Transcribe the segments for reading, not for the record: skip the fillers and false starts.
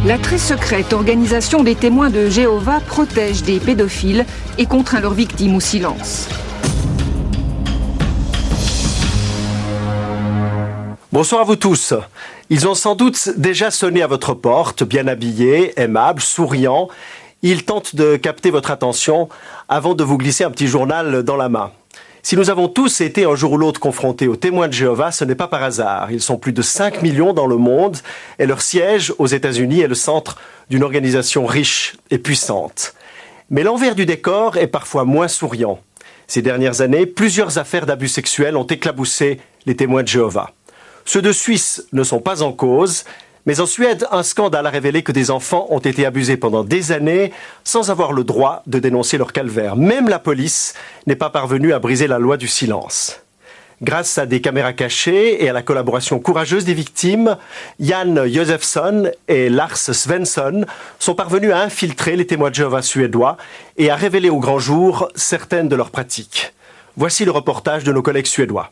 La très secrète organisation des témoins de Jéhovah protège des pédophiles et contraint leurs victimes au silence. Bonsoir à vous tous. Ils ont sans doute déjà sonné à votre porte, bien habillés, aimables, souriants. Ils tentent de capter votre attention avant de vous glisser un petit journal dans la main. Si nous avons tous été un jour ou l'autre confrontés aux témoins de Jéhovah, ce n'est pas par hasard. Ils sont plus de 5 millions dans le monde et leur siège aux États-Unis est le centre d'une organisation riche et puissante. Mais l'envers du décor est parfois moins souriant. Ces dernières années, plusieurs affaires d'abus sexuels ont éclaboussé les témoins de Jéhovah. Ceux de Suisse ne sont pas en cause, mais en Suède, un scandale a révélé que des enfants ont été abusés pendant des années sans avoir le droit de dénoncer leur calvaire. Même la police n'est pas parvenue à briser la loi du silence. Grâce à des caméras cachées et à la collaboration courageuse des victimes, Jan Josefsson et Lars Svensson sont parvenus à infiltrer les témoins de Jéhovah suédois et à révéler au grand jour certaines de leurs pratiques. Voici le reportage de nos collègues suédois.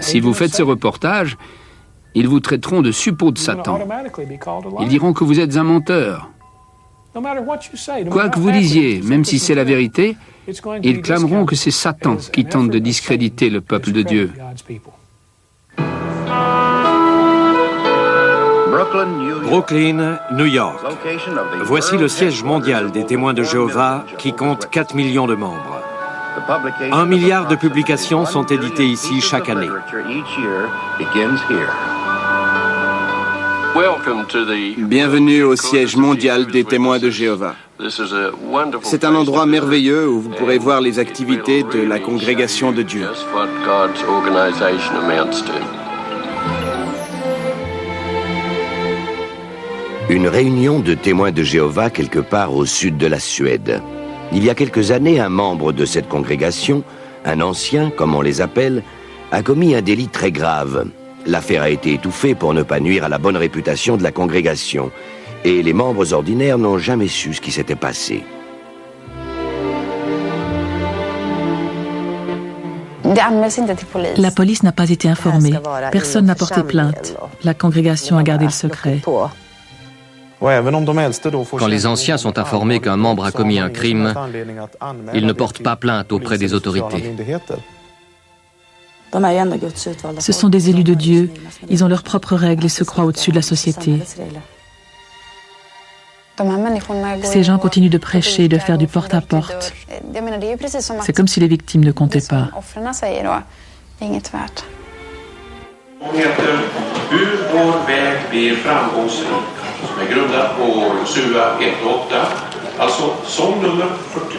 Si vous faites ce reportage, ils vous traiteront de suppôt de Satan. Ils diront que vous êtes un menteur. Quoi que vous disiez, même si c'est la vérité, ils clameront que c'est Satan qui tente de discréditer le peuple de Dieu. Brooklyn, New York. Voici le siège mondial des témoins de Jéhovah qui compte 4 millions de membres. 1 milliard de publications sont éditées ici chaque année. Bienvenue au siège mondial des témoins de Jéhovah. C'est un endroit merveilleux où vous pourrez voir les activités de la congrégation de Dieu. Une réunion de témoins de Jéhovah quelque part au sud de la Suède. Il y a quelques années, un membre de cette congrégation, un ancien, comme on les appelle, a commis un délit très grave. L'affaire a été étouffée pour ne pas nuire à la bonne réputation de la congrégation. Et les membres ordinaires n'ont jamais su ce qui s'était passé. La police n'a pas été informée. Personne n'a porté plainte. La congrégation a gardé le secret. Quand les anciens sont informés qu'un membre a commis un crime, ils ne portent pas plainte auprès des autorités. Ce sont des élus de Dieu. Ils ont leurs propres règles et se croient au-dessus de la société. Ces gens continuent de prêcher et de faire du porte-à-porte. C'est comme si les victimes ne comptaient pas. Som är grundad på SUA 1.8, alltså sång nummer 40.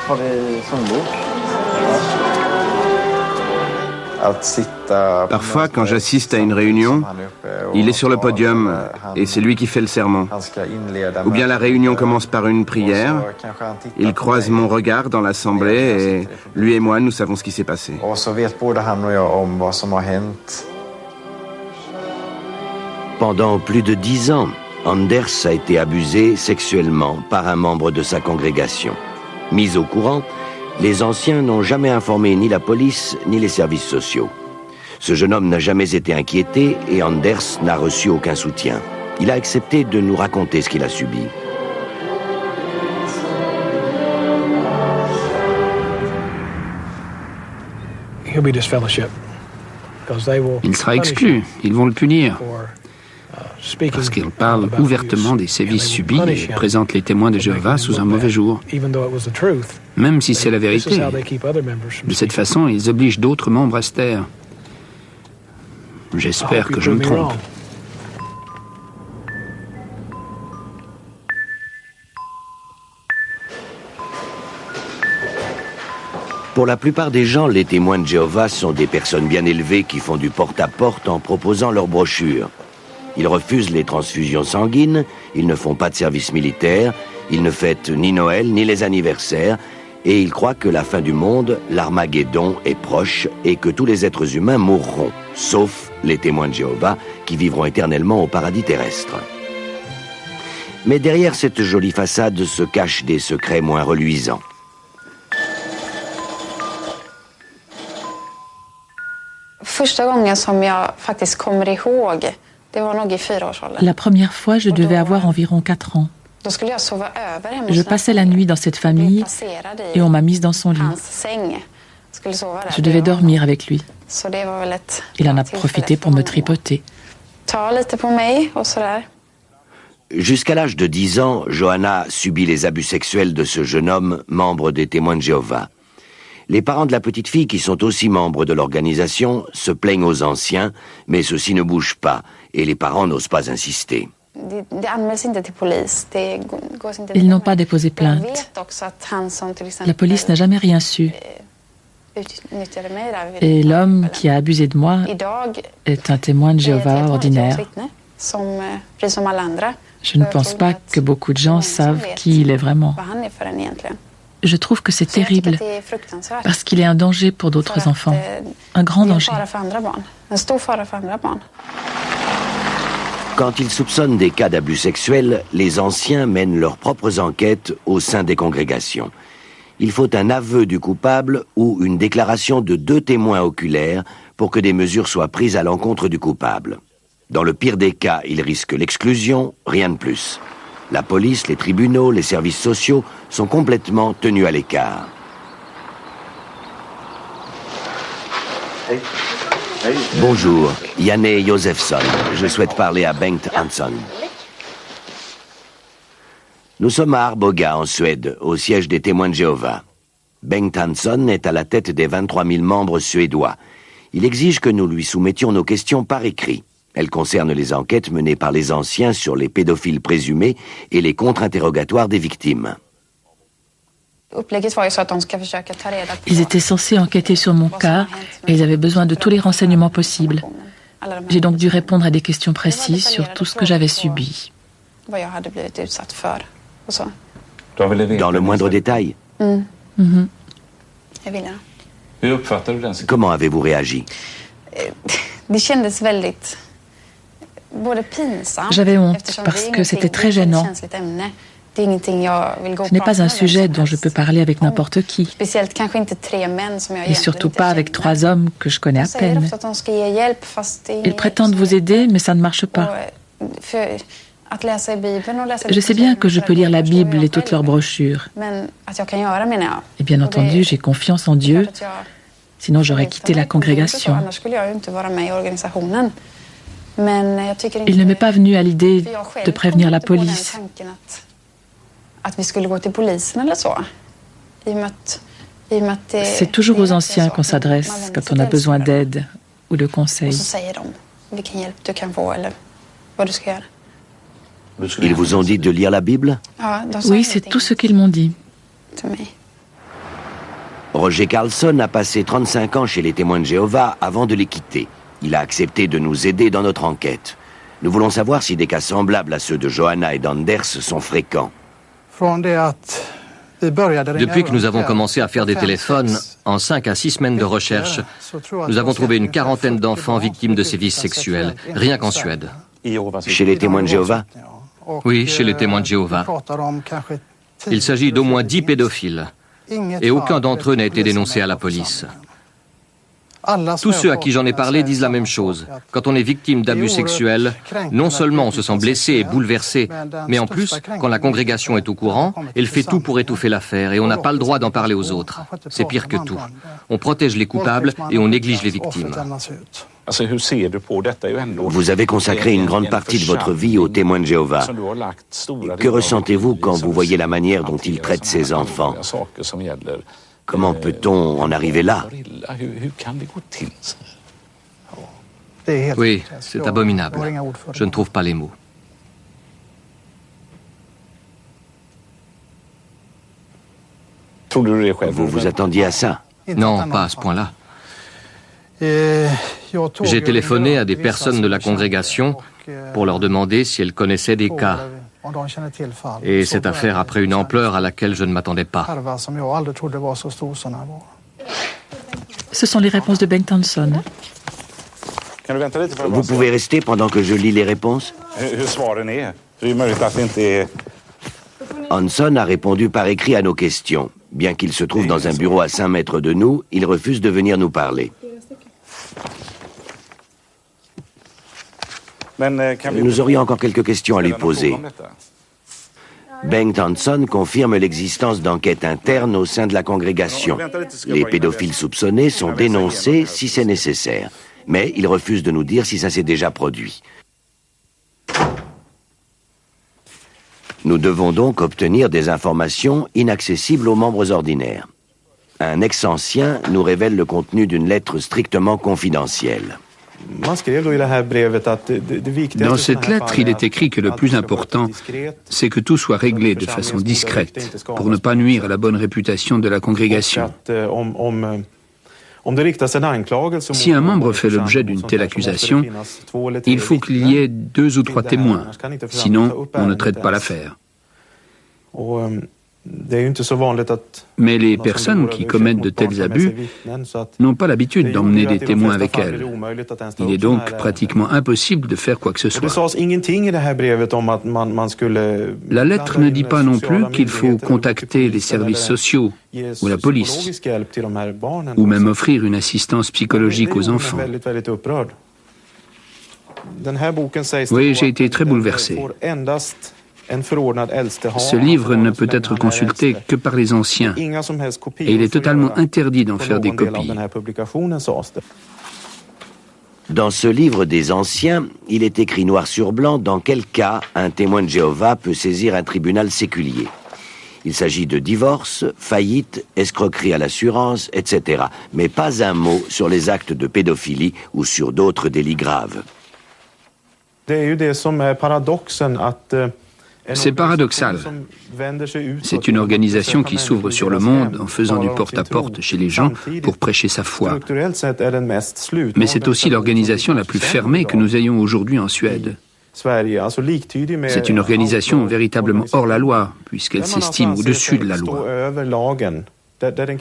Har vi sångbok? Parfois, quand j'assiste à une réunion, il est sur le podium et c'est lui qui fait le sermon. Ou bien la réunion commence par une prière, il croise mon regard dans l'assemblée et lui et moi, nous savons ce qui s'est passé. Pendant plus de 10 ans, Anders a été abusé sexuellement par un membre de sa congrégation. Mis au courant, les anciens n'ont jamais informé ni la police ni les services sociaux. Ce jeune homme n'a jamais été inquiété et Anders n'a reçu aucun soutien. Il a accepté de nous raconter ce qu'il a subi. Il sera exclu, ils vont le punir. Parce qu'il parle ouvertement des sévices subis et présente les témoins de Jéhovah sous un mauvais jour. Même si c'est la vérité. De cette façon, ils obligent d'autres membres à se taire. J'espère que je me trompe. Pour la plupart des gens, les témoins de Jéhovah sont des personnes bien élevées qui font du porte-à-porte en proposant leurs brochures. Ils refusent les transfusions sanguines, ils ne font pas de service militaire, ils ne fêtent ni Noël ni les anniversaires, et ils croient que la fin du monde, l'Armageddon, est proche et que tous les êtres humains mourront, sauf les témoins de Jéhovah qui vivront éternellement au paradis terrestre. Mais derrière cette jolie façade se cachent des secrets moins reluisants. La première fois, je devais avoir environ 4 ans. Je passais la nuit dans cette famille et on m'a mise dans son lit. Je devais dormir avec lui. Il en a profité pour me tripoter. Jusqu'à l'âge de 10 ans, Johanna subit les abus sexuels de ce jeune homme, membre des Témoins de Jéhovah. Les parents de la petite fille, qui sont aussi membres de l'organisation, se plaignent aux anciens, mais ceux-ci ne bougent pas, et les parents n'osent pas insister. Ils n'ont pas déposé plainte. La police n'a jamais rien su. Et l'homme qui a abusé de moi est un témoin de Jéhovah ordinaire. Je ne pense pas que beaucoup de gens savent qui il est vraiment. Je trouve que c'est terrible, parce qu'il est un danger pour d'autres enfants, un grand danger. Quand ils soupçonnent des cas d'abus sexuels, les anciens mènent leurs propres enquêtes au sein des congrégations. Il faut un aveu du coupable ou une déclaration de 2 témoins oculaires pour que des mesures soient prises à l'encontre du coupable. Dans le pire des cas, il risque l'exclusion, rien de plus. La police, les tribunaux, les services sociaux sont complètement tenus à l'écart. Bonjour, Janne Josefsson. Je souhaite parler à Bengt Hansson. Nous sommes à Arboga, en Suède, au siège des Témoins de Jéhovah. Bengt Hansson est à la tête des 23 000 membres suédois. Il exige que nous lui soumettions nos questions par écrit. Elles concernent les enquêtes menées par les anciens sur les pédophiles présumés et les contre-interrogatoires des victimes. Ils étaient censés enquêter sur mon cas et ils avaient besoin de tous les renseignements possibles. J'ai donc dû répondre à des questions précises sur tout ce que j'avais subi. Dans le moindre détail? Comment avez-vous réagi? J'avais honte parce que c'était très gênant. Ce n'est pas un sujet dont je peux parler avec n'importe qui. Et surtout pas avec 3 hommes que je connais à peine. Ils prétendent vous aider, mais ça ne marche pas. Je sais bien que je peux lire la Bible et toutes leurs brochures. Et bien entendu, j'ai confiance en Dieu. Sinon, j'aurais quitté la congrégation. Il ne m'est pas venu à l'idée de prévenir la police. C'est toujours aux anciens qu'on s'adresse quand on a besoin d'aide ou de conseils. Ils vous ont dit de lire la Bible? Oui, c'est tout ce qu'ils m'ont dit. Roger Carlson a passé 35 ans chez les Témoins de Jéhovah avant de les quitter. Il a accepté de nous aider dans notre enquête. Nous voulons savoir si des cas semblables à ceux de Johanna et d'Anders sont fréquents. Depuis que nous avons commencé à faire des téléphones, en 5 à 6 semaines de recherche, nous avons trouvé une 40aine d'enfants victimes de sévices sexuels, rien qu'en Suède. Chez les Témoins de Jéhovah? Oui, chez les Témoins de Jéhovah. Il s'agit d'au moins 10 pédophiles, et aucun d'entre eux n'a été dénoncé à la police. Tous ceux à qui j'en ai parlé disent la même chose. Quand on est victime d'abus sexuels, non seulement on se sent blessé et bouleversé, mais en plus, quand la congrégation est au courant, elle fait tout pour étouffer l'affaire et on n'a pas le droit d'en parler aux autres. C'est pire que tout. On protège les coupables et on néglige les victimes. Vous avez consacré une grande partie de votre vie aux Témoins de Jéhovah. Que ressentez-vous quand vous voyez la manière dont ils traitent ces enfants? Comment peut-on en arriver là? Oui, c'est abominable. Je ne trouve pas les mots. Vous vous attendiez à ça? Non, pas à ce point-là. J'ai téléphoné à des personnes de la congrégation pour leur demander si elles connaissaient des cas. Et cette affaire a pris une ampleur à laquelle je ne m'attendais pas. Ce sont les réponses de Bengt Hansson. Vous pouvez rester pendant que je lis les réponses? Hansson a répondu par écrit à nos questions. Bien qu'il se trouve dans un bureau à 5 mètres de nous, il refuse de venir nous parler. Nous aurions encore quelques questions à lui poser. Bengt Hansson confirme l'existence d'enquêtes internes au sein de la congrégation. Les pédophiles soupçonnés sont dénoncés si c'est nécessaire. Mais il refuse de nous dire si ça s'est déjà produit. Nous devons donc obtenir des informations inaccessibles aux membres ordinaires. Un ex-ancien nous révèle le contenu d'une lettre strictement confidentielle. Dans cette lettre, il est écrit que le plus important, c'est que tout soit réglé de façon discrète, pour ne pas nuire à la bonne réputation de la congrégation. Si un membre fait l'objet d'une telle accusation, il faut qu'il y ait 2 ou 3 témoins, sinon on ne traite pas l'affaire. Mais les personnes qui commettent de tels abus n'ont pas l'habitude d'emmener des témoins avec elles. Il est donc pratiquement impossible de faire quoi que ce soit. La lettre ne dit pas non plus qu'il faut contacter les services sociaux ou la police, ou même offrir une assistance psychologique aux enfants. Oui, j'ai été très bouleversé. Ce livre ne peut être consulté que par les anciens et il est totalement interdit d'en faire des copies. Dans ce livre des anciens, il est écrit noir sur blanc dans quel cas un témoin de Jéhovah peut saisir un tribunal séculier. Il s'agit de divorce, faillite, escroquerie à l'assurance, etc. Mais pas un mot sur les actes de pédophilie ou sur d'autres délits graves. C'est paradoxal. C'est une organisation qui s'ouvre sur le monde en faisant du porte-à-porte chez les gens pour prêcher sa foi. Mais c'est aussi l'organisation la plus fermée que nous ayons aujourd'hui en Suède. C'est une organisation véritablement hors la loi, puisqu'elle s'estime au-dessus de la loi.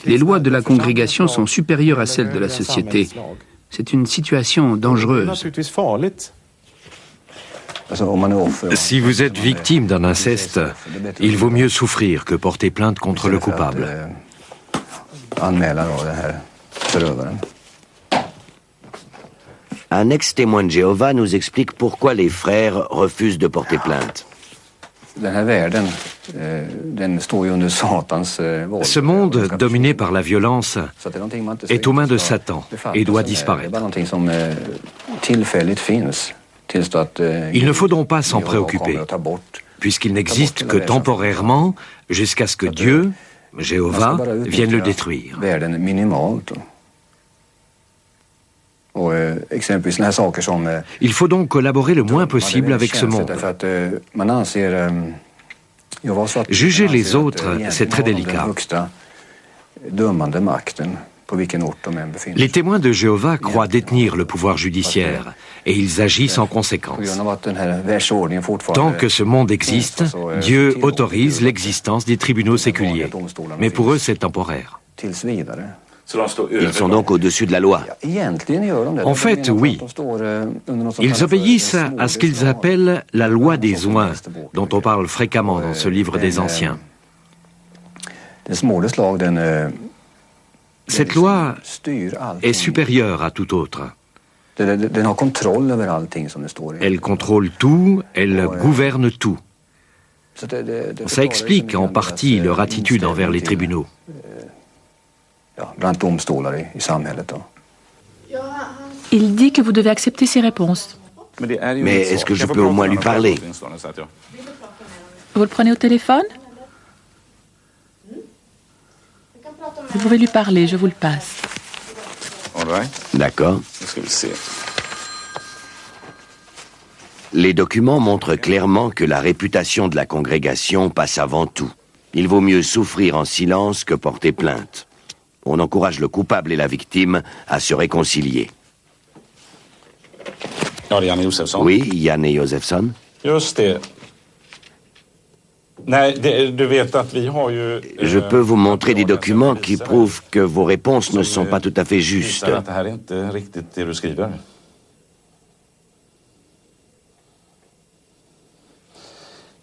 Les lois de la congrégation sont supérieures à celles de la société. C'est une situation dangereuse. Si vous êtes victime d'un inceste, il vaut mieux souffrir que porter plainte contre le coupable. Un ex-témoin de Jéhovah nous explique pourquoi les frères refusent de porter plainte. Ce monde, dominé par la violence, est aux mains de Satan et doit disparaître. Il ne faut donc pas s'en préoccuper, puisqu'il n'existe que temporairement jusqu'à ce que Dieu, Jéhovah, vienne le détruire. Il faut donc collaborer le moins possible avec ce monde. Juger les autres, c'est très délicat. Les témoins de Jéhovah croient détenir le pouvoir judiciaire et ils agissent en conséquence. Tant que ce monde existe, Dieu autorise l'existence des tribunaux séculiers. Mais pour eux, c'est temporaire. Ils sont donc au-dessus de la loi. En fait, oui. Ils obéissent à ce qu'ils appellent la loi des oints, dont on parle fréquemment dans ce livre des anciens. Cette loi est supérieure à toute autre. Elle contrôle tout, elle gouverne tout. Ça explique en partie leur attitude envers les tribunaux. Il dit que vous devez accepter ses réponses. Mais est-ce que je peux au moins lui parler? Vous le prenez au téléphone? Vous pouvez lui parler, je vous le passe. D'accord. Les documents montrent clairement que la réputation de la congrégation passe avant tout. Il vaut mieux souffrir en silence que porter plainte. On encourage le coupable et la victime à se réconcilier. Oui, Janne Josefsson. Je peux vous montrer des documents qui prouvent que vos réponses ne sont pas tout à fait justes.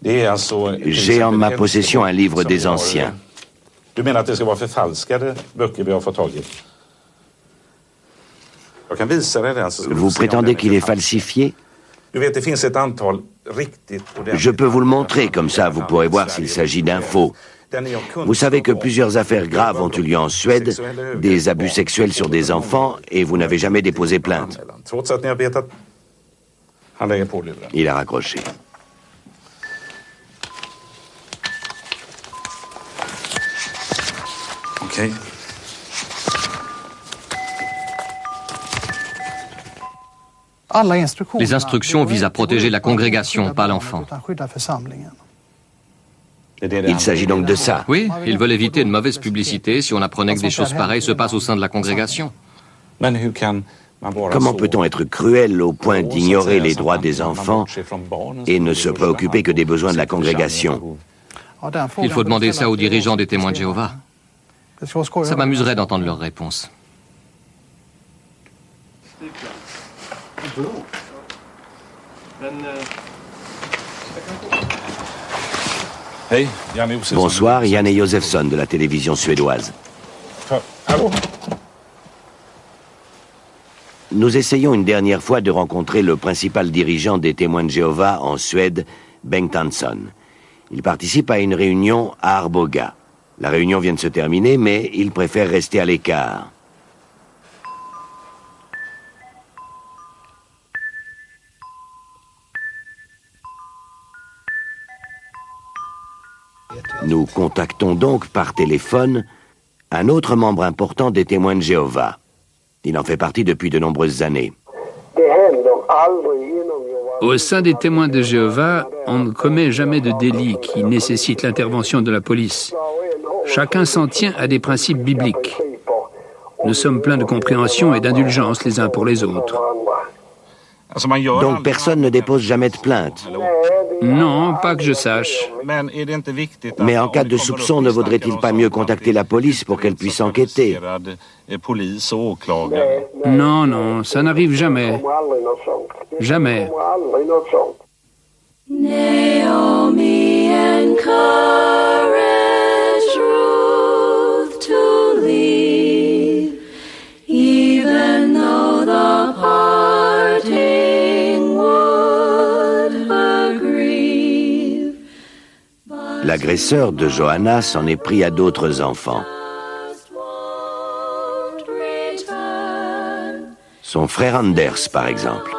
J'ai en ma possession un livre des anciens. Vous prétendez qu'il est falsifié? Je peux vous le montrer, comme ça vous pourrez voir s'il s'agit d'un faux. Vous savez que plusieurs affaires graves ont eu lieu en Suède, des abus sexuels sur des enfants, et vous n'avez jamais déposé plainte. Il a raccroché. OK. Les instructions visent à protéger la congrégation, pas l'enfant. Il s'agit donc de ça. Oui, ils veulent éviter une mauvaise publicité si on apprenait que des choses pareilles se passent au sein de la congrégation. Comment peut-on être cruel au point d'ignorer les droits des enfants et ne se préoccuper que des besoins de la congrégation? Il faut demander ça aux dirigeants des témoins de Jéhovah. Ça m'amuserait d'entendre leurs réponses. Bonsoir, Janne Josefsson de la télévision suédoise. Nous essayons une dernière fois de rencontrer le principal dirigeant des témoins de Jéhovah en Suède, Bengt Hansson. Il participe à une réunion à Arboga. La réunion vient de se terminer, mais il préfère rester à l'écart. Nous contactons donc par téléphone un autre membre important des témoins de Jéhovah. Il en fait partie depuis de nombreuses années. Au sein des témoins de Jéhovah, on ne commet jamais de délit qui nécessite l'intervention de la police. Chacun s'en tient à des principes bibliques. Nous sommes pleins de compréhension et d'indulgence les uns pour les autres. Donc personne ne dépose jamais de plainte? Non, pas que je sache. Mais en cas de soupçon, ne vaudrait-il pas mieux contacter la police pour qu'elle puisse enquêter? Non, non, ça n'arrive jamais. Jamais. Naomi encouraged Ruth to leave, even though the parting would her grieve. L'agresseur de Johanna s'en est pris à d'autres enfants. Son frère Anders, par exemple.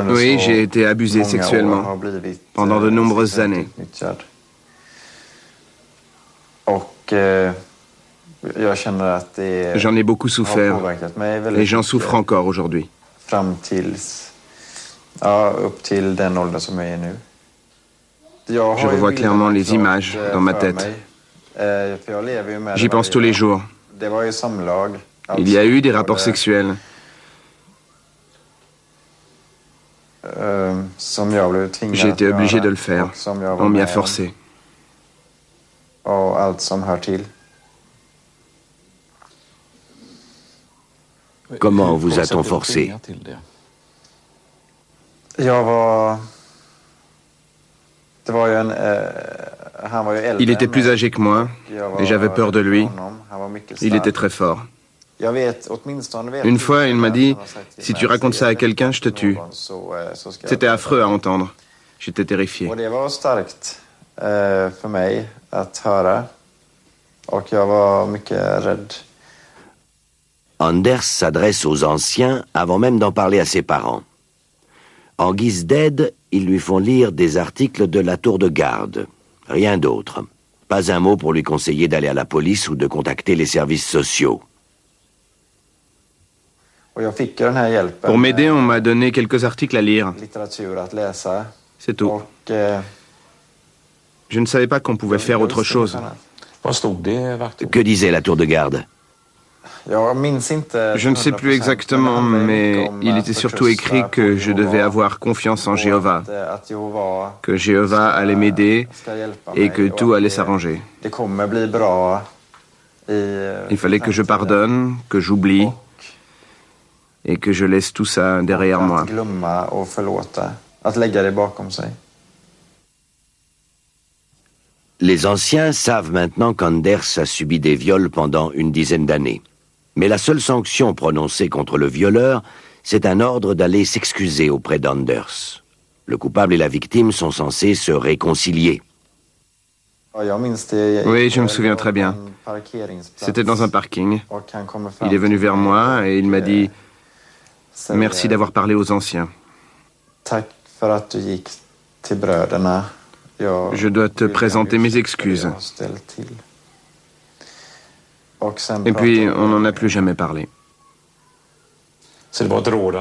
Oui, j'ai été abusé sexuellement pendant de nombreuses années. J'en ai beaucoup souffert et j'en souffre encore aujourd'hui. Je revois clairement les images dans ma tête. J'y pense tous les jours. Il y a eu des rapports sexuels. J'ai été obligé de le faire. On m'y a forcé. Comment vous a-t-on forcé? Il était plus âgé que moi et j'avais peur de lui. Il était très fort. Une fois, il m'a dit « Si tu racontes ça à quelqu'un, je te tue ». C'était affreux à entendre. J'étais terrifié. Anders s'adresse aux anciens avant même d'en parler à ses parents. En guise d'aide, ils lui font lire des articles de la tour de garde. Rien d'autre. Pas un mot pour lui conseiller d'aller à la police ou de contacter les services sociaux. Pour m'aider, on m'a donné quelques articles à lire. C'est tout. Je ne savais pas qu'on pouvait faire autre chose. Que disait la tour de garde? Je ne sais plus exactement, mais il était surtout écrit que je devais avoir confiance en Jéhovah, que Jéhovah allait m'aider et que tout allait s'arranger. Il fallait que je pardonne, que j'oublie et que je laisse tout ça derrière moi. Les anciens savent maintenant qu'Anders a subi des viols pendant une dizaine d'années. Mais la seule sanction prononcée contre le violeur, c'est un ordre d'aller s'excuser auprès d'Anders. Le coupable et la victime sont censés se réconcilier. Oui, je me souviens très bien. C'était dans un parking. Il est venu vers moi et il m'a dit « Merci d'avoir parlé aux anciens. Je dois te présenter mes excuses. » Et puis, on n'en a plus jamais parlé.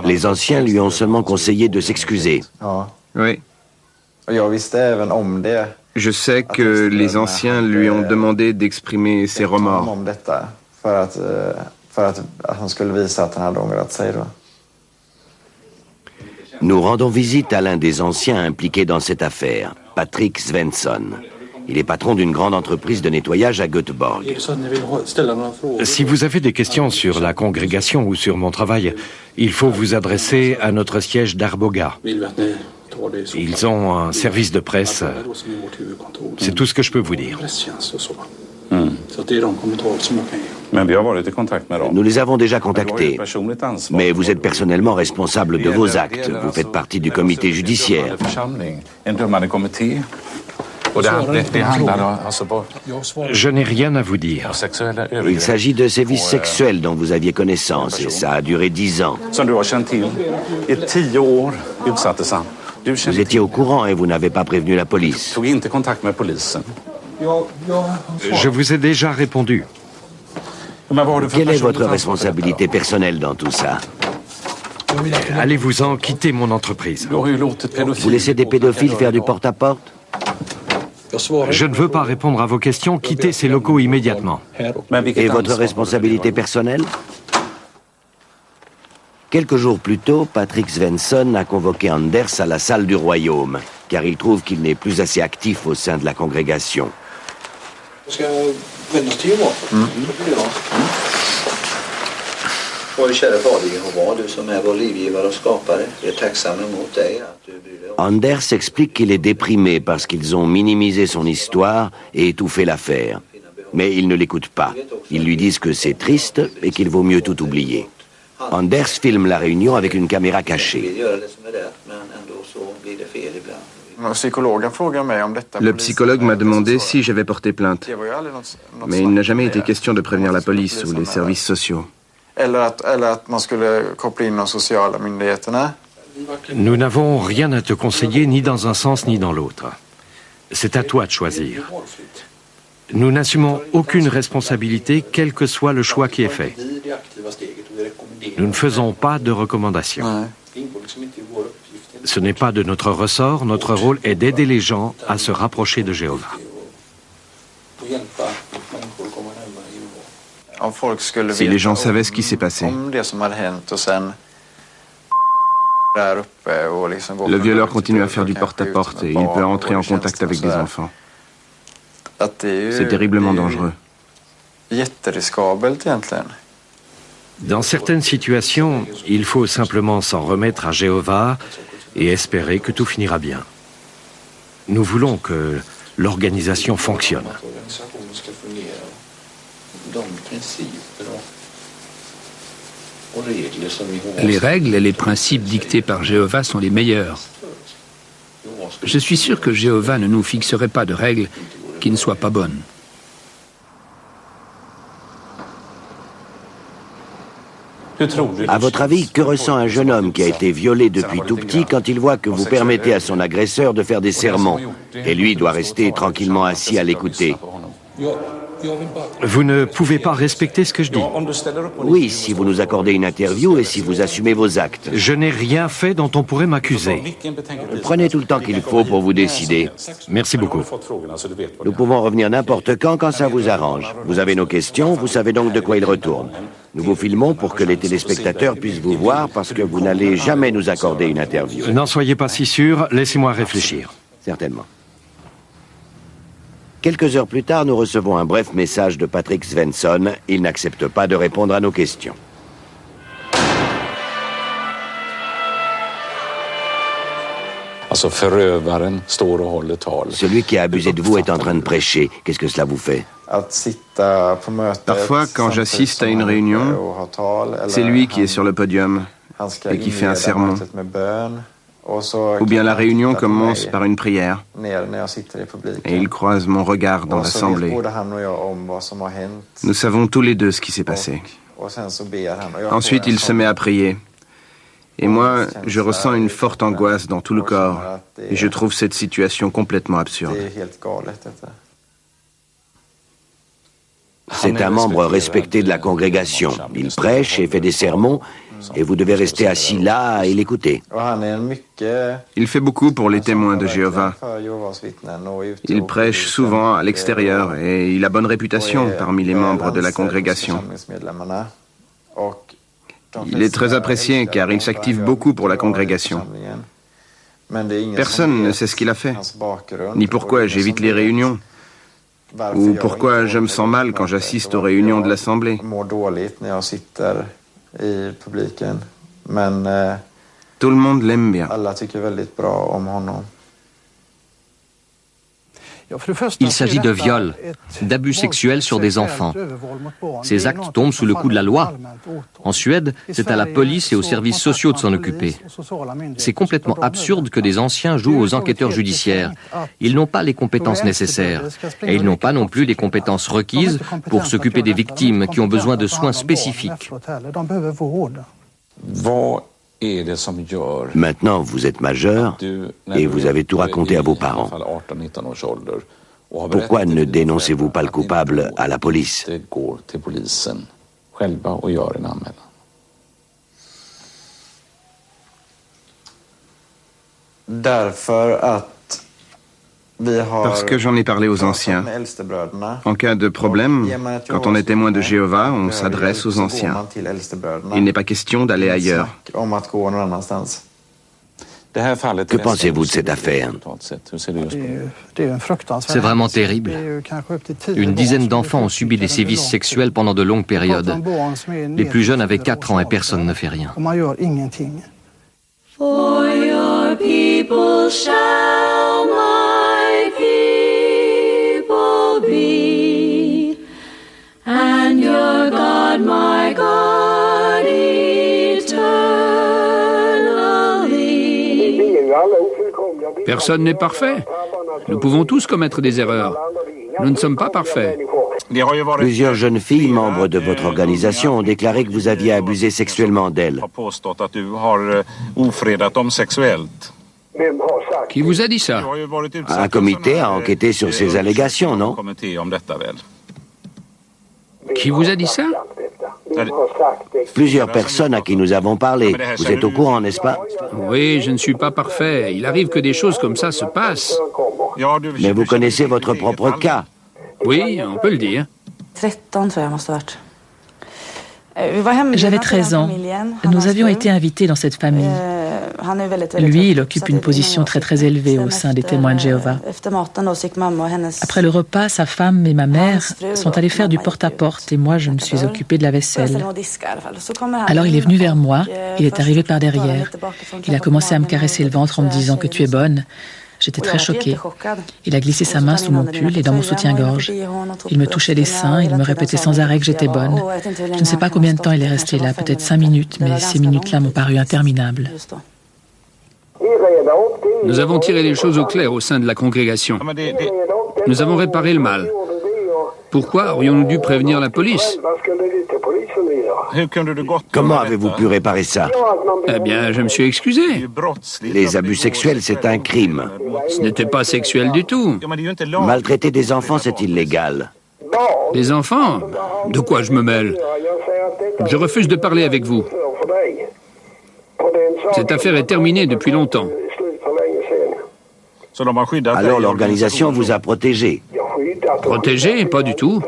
Les anciens lui ont seulement conseillé de s'excuser. Oui. Je sais que les anciens lui ont demandé d'exprimer ses remords. Nous rendons visite à l'un des anciens impliqués dans cette affaire, Patrick Svensson. Il est patron d'une grande entreprise de nettoyage à Göteborg. Si vous avez des questions sur la congrégation ou sur mon travail, il faut vous adresser à notre siège d'Arboga. Ils ont un service de presse. C'est tout ce que je peux vous dire. Nous les avons déjà contactés, mais vous êtes personnellement responsable de vos actes. Vous faites partie du comité judiciaire. Je n'ai rien à vous dire. Il s'agit de sévices sexuels dont vous aviez connaissance, et ça a duré 10 ans. Vous étiez au courant et vous n'avez pas prévenu la police. Je vous ai déjà répondu. Quelle est votre responsabilité personnelle dans tout ça? Allez-vous-en, quittez mon entreprise. Vous laissez des pédophiles faire du porte-à-porte? Je ne veux pas répondre à vos questions. Quittez ces locaux immédiatement. Et votre responsabilité personnelle? Quelques jours plus tôt, Patrick Svensson a convoqué Anders à la salle du royaume, car il trouve qu'il n'est plus assez actif au sein de la congrégation. Anders explique qu'il est déprimé parce qu'ils ont minimisé son histoire et étouffé l'affaire. Mais ils ne l'écoutent pas. Ils lui disent que c'est triste et qu'il vaut mieux tout oublier. Anders filme la réunion avec une caméra cachée. Le psychologue m'a demandé si j'avais porté plainte. Mais il n'a jamais été question de prévenir la police ou les services sociaux. Nous n'avons rien à te conseiller, ni dans un sens ni dans l'autre. C'est à toi de choisir. Nous n'assumons aucune responsabilité, quel que soit le choix qui est fait. Nous ne faisons pas de recommandations. Ce n'est pas de notre ressort, notre rôle est d'aider les gens à se rapprocher de Jéhovah. Si les gens savaient ce qui s'est passé. Le violeur continue à faire du porte-à-porte et il peut entrer en contact avec des enfants. C'est terriblement dangereux. Dans certaines situations, il faut simplement s'en remettre à Jéhovah et espérer que tout finira bien. Nous voulons que l'organisation fonctionne. Les règles et les principes dictés par Jéhovah sont les meilleurs. Je suis sûr que Jéhovah ne nous fixerait pas de règles qui ne soient pas bonnes. À votre avis, que ressent un jeune homme qui a été violé depuis tout petit quand il voit que vous permettez à son agresseur de faire des sermons et lui doit rester tranquillement assis à l'écouter? Vous ne pouvez pas respecter ce que je dis. Oui, si vous nous accordez une interview et si vous assumez vos actes. Je n'ai rien fait dont on pourrait m'accuser. Prenez tout le temps qu'il faut pour vous décider. Merci beaucoup. Nous pouvons revenir n'importe quand ça vous arrange. Vous avez nos questions, vous savez donc de quoi il retourne. Nous vous filmons pour que les téléspectateurs puissent vous voir parce que vous n'allez jamais nous accorder une interview. N'en soyez pas si sûr, laissez-moi réfléchir. Certainement. Quelques heures plus tard, nous recevons un bref message de Patrick Svensson. Il n'accepte pas de répondre à nos questions. Celui qui a abusé de vous est en train de prêcher. Qu'est-ce que cela vous fait? Parfois, quand j'assiste à une réunion, c'est lui qui est sur le podium et qui fait un sermon. Ou bien la réunion commence par une prière et il croise mon regard dans l'assemblée. Nous savons tous les deux ce qui s'est passé. Ensuite, il se met à prier. Et moi, je ressens une forte angoisse dans tout le corps et je trouve cette situation complètement absurde. C'est un membre respecté de la congrégation. Il prêche et fait des sermons, et vous devez rester assis là et l'écouter. Il fait beaucoup pour les témoins de Jéhovah. Il prêche souvent à l'extérieur et il a bonne réputation parmi les membres de la congrégation. Il est très apprécié car il s'active beaucoup pour la congrégation. Personne ne sait ce qu'il a fait, ni pourquoi j'évite les réunions, ou pourquoi je me sens mal quand j'assiste aux réunions de l'Assemblée. Tout le monde l'aime bien. Il s'agit de viol, d'abus sexuels sur des enfants. Ces actes tombent sous le coup de la loi. En Suède, c'est à la police et aux services sociaux de s'en occuper. C'est complètement absurde que des anciens jouent aux enquêteurs judiciaires. Ils n'ont pas les compétences nécessaires. Et ils n'ont pas non plus les compétences requises pour s'occuper des victimes qui ont besoin de soins spécifiques. Maintenant, vous êtes majeur et vous avez tout raconté à vos parents. Pourquoi ne dénoncez-vous pas le coupable à la police? Parce que j'en ai parlé aux anciens. En cas de problème, quand on est témoin de Jéhovah, on s'adresse aux anciens. Il n'est pas question d'aller ailleurs. Que pensez-vous de cette affaire? C'est vraiment terrible. Une dizaine d'enfants ont subi des sévices sexuels pendant de longues périodes. Les plus jeunes avaient 4 ans et personne ne fait rien. For your people shall my people be, and your God my God eternally. Personne n'est parfait. Nous pouvons tous commettre des erreurs. Nous ne sommes pas parfaits. Plusieurs jeunes filles, membres de votre organisation, ont déclaré que vous aviez abusé sexuellement d'elles. Qui vous a dit ça? Un comité a enquêté sur ces allégations, non? Qui vous a dit ça? Plusieurs personnes à qui nous avons parlé. Vous êtes au courant, n'est-ce pas? Oui, je ne suis pas parfait. Il arrive que des choses comme ça se passent. Mais vous connaissez votre propre cas. Oui, on peut le dire. J'avais 13 ans. Nous avions été invités dans cette famille. Lui, il occupe une position très élevée au sein des témoins de Jéhovah. Après le repas, sa femme et ma mère sont allés faire du porte-à-porte et moi, je me suis occupée de la vaisselle. Alors il est venu vers moi, il est arrivé par derrière. Il a commencé à me caresser le ventre en me disant que tu es bonne. J'étais très choquée. Il a glissé sa main sous mon pull et dans mon soutien-gorge. Il me touchait les seins, il me répétait sans arrêt que j'étais bonne. Je ne sais pas combien de temps il est resté là, peut-être 5 minutes, mais ces minutes-là m'ont paru interminables. Nous avons tiré les choses au clair au sein de la congrégation. Nous avons réparé le mal. Pourquoi aurions-nous dû prévenir la police? Comment avez-vous pu réparer ça? Eh bien, je me suis excusé. Les abus sexuels, c'est un crime. Ce n'était pas sexuel du tout. Maltraiter des enfants, c'est illégal. Des enfants? De quoi je me mêle? Je refuse de parler avec vous. Cette affaire est terminée depuis longtemps. Alors l'organisation vous a protégé? Protégé? Pas du tout.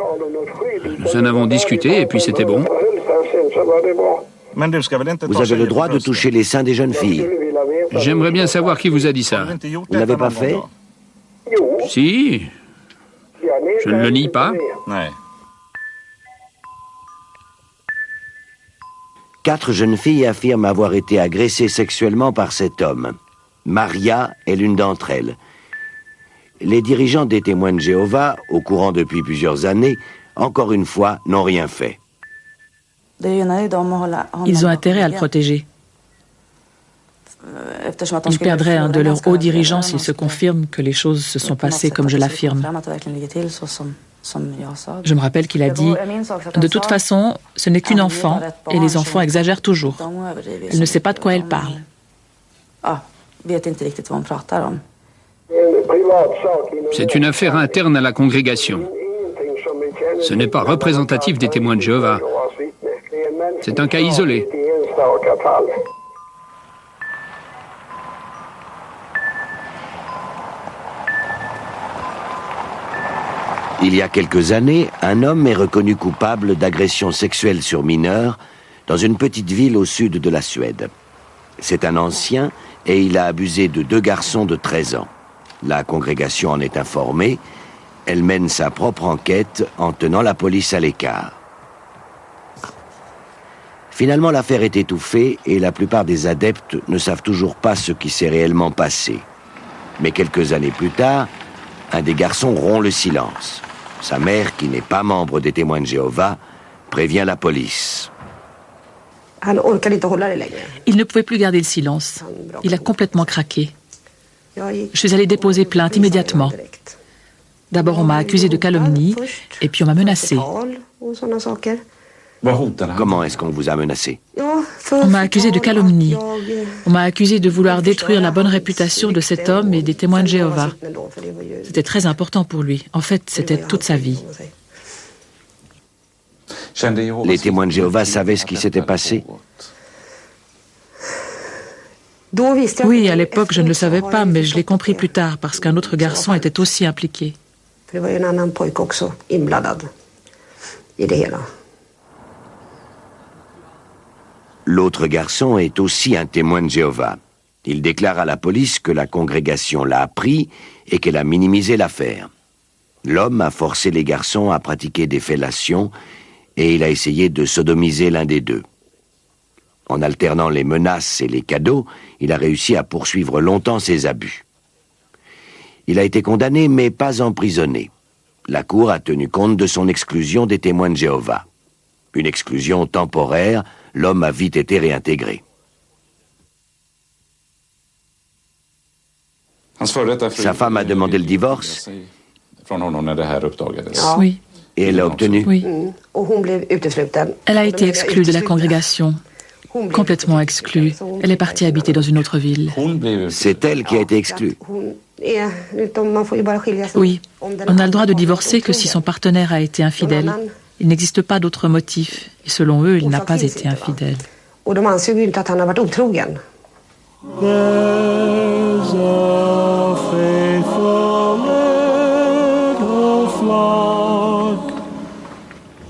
Nous en avons discuté et puis c'était bon. Vous avez le droit de toucher les seins des jeunes filles. J'aimerais bien savoir qui vous a dit ça. Vous n'avez pas fait? Si. Je ne le nie pas. 4 jeunes filles affirment avoir été agressées sexuellement par cet homme. Maria est l'une d'entre elles. les dirigeants des témoins de Jéhovah, au courant depuis plusieurs années, encore une fois, n'ont rien fait. Ils ont intérêt à le protéger. Ils perdraient un de leurs hauts dirigeants s'il se confirme que les choses se sont passées comme je l'affirme. Je me rappelle qu'il a dit « De toute façon, ce n'est qu'une enfant, et les enfants exagèrent toujours. Elle ne sait pas de quoi elle parle. » C'est une affaire interne à la congrégation. Ce n'est pas représentatif des témoins de Jéhovah. C'est un cas isolé. Il y a quelques années, un homme est reconnu coupable d'agression sexuelle sur mineurs dans une petite ville au sud de la Suède. C'est un ancien et il a abusé de 2 garçons de 13 ans. La congrégation en est informée. Elle mène sa propre enquête en tenant la police à l'écart. Finalement, l'affaire est étouffée et la plupart des adeptes ne savent toujours pas ce qui s'est réellement passé. Mais quelques années plus tard, un des garçons rompt le silence. Sa mère, qui n'est pas membre des témoins de Jéhovah, prévient la police. Il ne pouvait plus garder le silence. Il a complètement craqué. Je suis allée déposer plainte immédiatement. D'abord, on m'a accusé de calomnie, et puis on m'a menacé. Comment est-ce qu'on vous a menacé? On m'a accusé de calomnie. On m'a accusé de vouloir détruire la bonne réputation de cet homme et des témoins de Jéhovah. C'était très important pour lui. En fait, c'était toute sa vie. Les témoins de Jéhovah savaient ce qui s'était passé? Oui, à l'époque, je ne le savais pas, mais je l'ai compris plus tard, parce qu'un autre garçon était aussi impliqué. L'autre garçon est aussi un témoin de Jéhovah. Il déclare à la police que la congrégation l'a appris et qu'elle a minimisé l'affaire. L'homme a forcé les garçons à pratiquer des fellations et il a essayé de sodomiser l'un des deux. En alternant les menaces et les cadeaux, il a réussi à poursuivre longtemps ses abus. Il a été condamné mais pas emprisonné. La Cour a tenu compte de son exclusion des témoins de Jéhovah. Une exclusion temporaire, l'homme a vite été réintégré. Sa femme a demandé le divorce. Oui. Et elle l'a obtenu. Oui. Elle a été exclue de la congrégation. Complètement exclue. Elle est partie habiter dans une autre ville. C'est elle qui a été exclue. Oui. On a le droit de divorcer que si son partenaire a été infidèle. Il n'existe pas d'autre motif. Et selon eux, il n'a pas été infidèle. There's a faithful little flock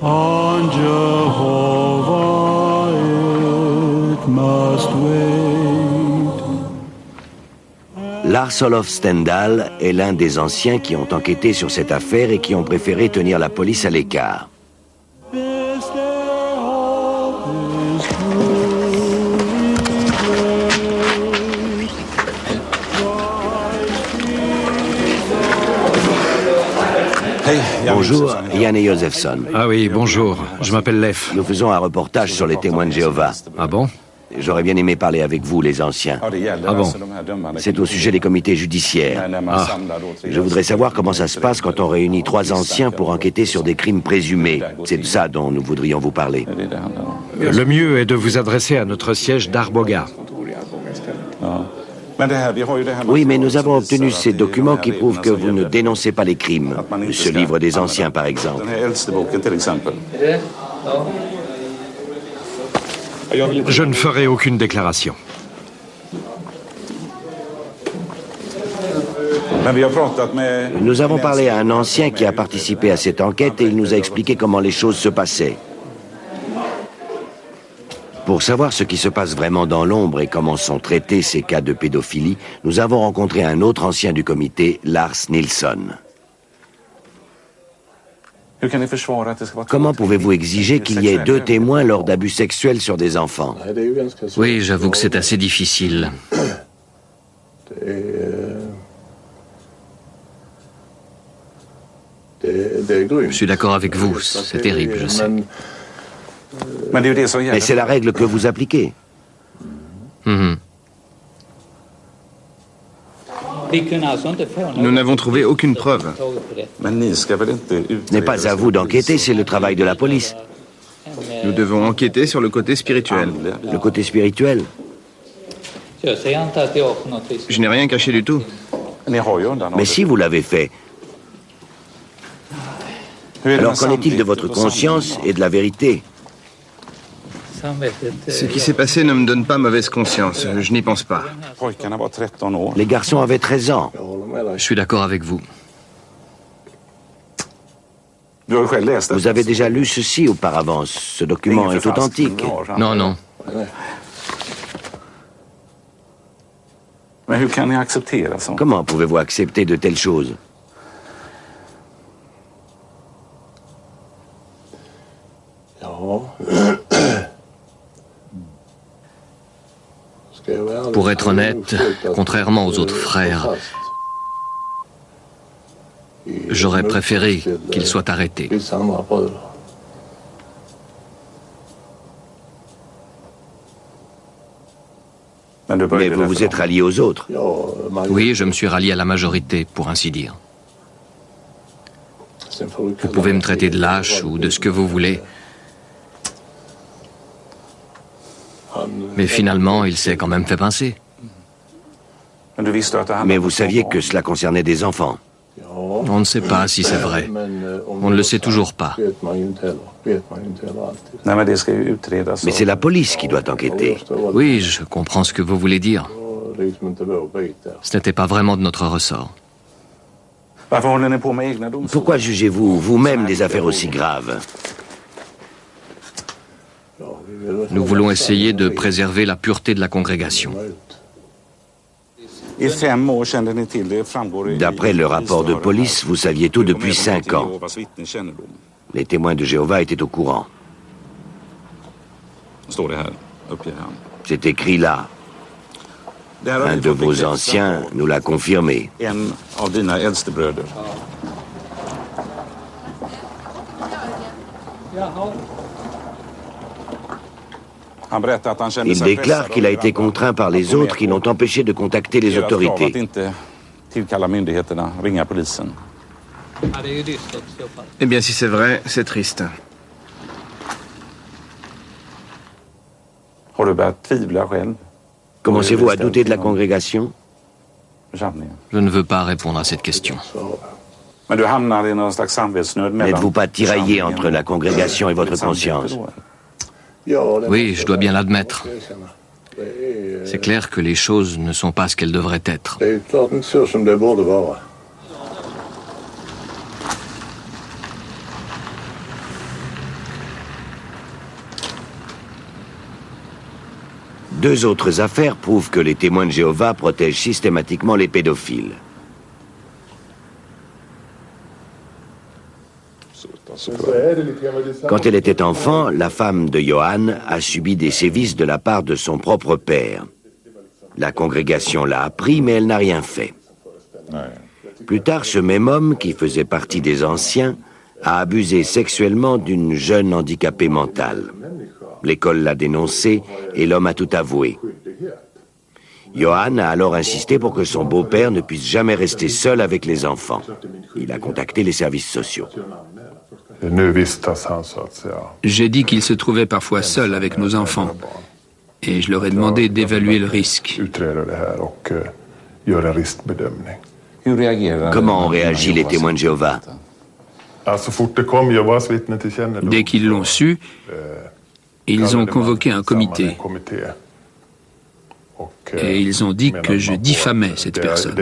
on Jehovah it must wait. Lars Olof Stendhal est l'un des anciens qui ont enquêté sur cette affaire et qui ont préféré tenir la police à l'écart. Bonjour, Janne Josefsson. Ah oui, bonjour, je m'appelle Leif. Nous faisons un reportage sur les témoins de Jéhovah. Ah bon? J'aurais bien aimé parler avec vous, les anciens. Ah bon? C'est au sujet des comités judiciaires. Ah. Je voudrais savoir comment ça se passe quand on réunit 3 anciens pour enquêter sur des crimes présumés. C'est de ça dont nous voudrions vous parler. Le mieux est de vous adresser à notre siège d'Arboga. Oui, mais nous avons obtenu ces documents qui prouvent que vous ne dénoncez pas les crimes. Ce livre des anciens, par exemple. Je ne ferai aucune déclaration. Nous avons parlé à un ancien qui a participé à cette enquête et il nous a expliqué comment les choses se passaient. Pour savoir ce qui se passe vraiment dans l'ombre et comment sont traités ces cas de pédophilie, nous avons rencontré un autre ancien du comité, Lars Nilsson. Comment pouvez-vous exiger qu'il y ait 2 témoins lors d'abus sexuels sur des enfants? Oui, j'avoue que c'est assez difficile. Je suis d'accord avec vous, c'est terrible, je sais. Mais c'est la règle que vous appliquez. Nous n'avons trouvé aucune preuve. Ce n'est pas à vous d'enquêter, c'est le travail de la police. Nous devons enquêter sur le côté spirituel. Le côté spirituel? Je n'ai rien caché du tout. Mais si vous l'avez fait, alors qu'en est-il de votre conscience et de la vérité? Ce qui s'est passé ne me donne pas mauvaise conscience. Je n'y pense pas. Les garçons avaient 13 ans. Je suis d'accord avec vous. Vous avez déjà lu ceci auparavant. Ce document est authentique. Non, non. Comment pouvez-vous accepter de telles choses? Pour être honnête, contrairement aux autres frères, j'aurais préféré qu'il soit arrêté. Mais vous vous êtes rallié aux autres. Oui, je me suis rallié à la majorité, pour ainsi dire. Vous pouvez me traiter de lâche ou de ce que vous voulez. Mais finalement, il s'est quand même fait pincer. Mais vous saviez que cela concernait des enfants. On ne sait pas si c'est vrai. On ne le sait toujours pas. Mais c'est la police qui doit enquêter. Oui, je comprends ce que vous voulez dire. Ce n'était pas vraiment de notre ressort. Pourquoi jugez-vous vous-même des affaires aussi graves? Nous voulons essayer de préserver la pureté de la congrégation. D'après le rapport de police, vous saviez tout depuis 5 ans. Les témoins de Jéhovah étaient au courant. C'est écrit là. Un de vos anciens nous l'a confirmé. Il déclare qu'il a été contraint par les autres qui l'ont empêché de contacter les autorités. Eh bien, si c'est vrai, c'est triste. Commencez-vous à douter de la congrégation? Je ne veux pas répondre à cette question. N'êtes-vous pas tiraillé entre la congrégation et votre conscience? Oui, je dois bien l'admettre. C'est clair que les choses ne sont pas ce qu'elles devraient être. Deux autres affaires prouvent que les témoins de Jéhovah protègent systématiquement les pédophiles. Quand elle était enfant, la femme de Johan a subi des sévices de la part de son propre père. La congrégation l'a appris, mais elle n'a rien fait. Plus tard, ce même homme, qui faisait partie des anciens, a abusé sexuellement d'une jeune handicapée mentale. L'école l'a dénoncé et l'homme a tout avoué. Johan a alors insisté pour que son beau-père ne puisse jamais rester seul avec les enfants. Il a contacté les services sociaux. J'ai dit qu'il se trouvait parfois seul avec nos enfants. Et je leur ai demandé d'évaluer le risque. Comment ont réagi les témoins de Jéhovah? Dès qu'ils l'ont su, ils ont convoqué un comité. Et ils ont dit que je diffamais cette personne.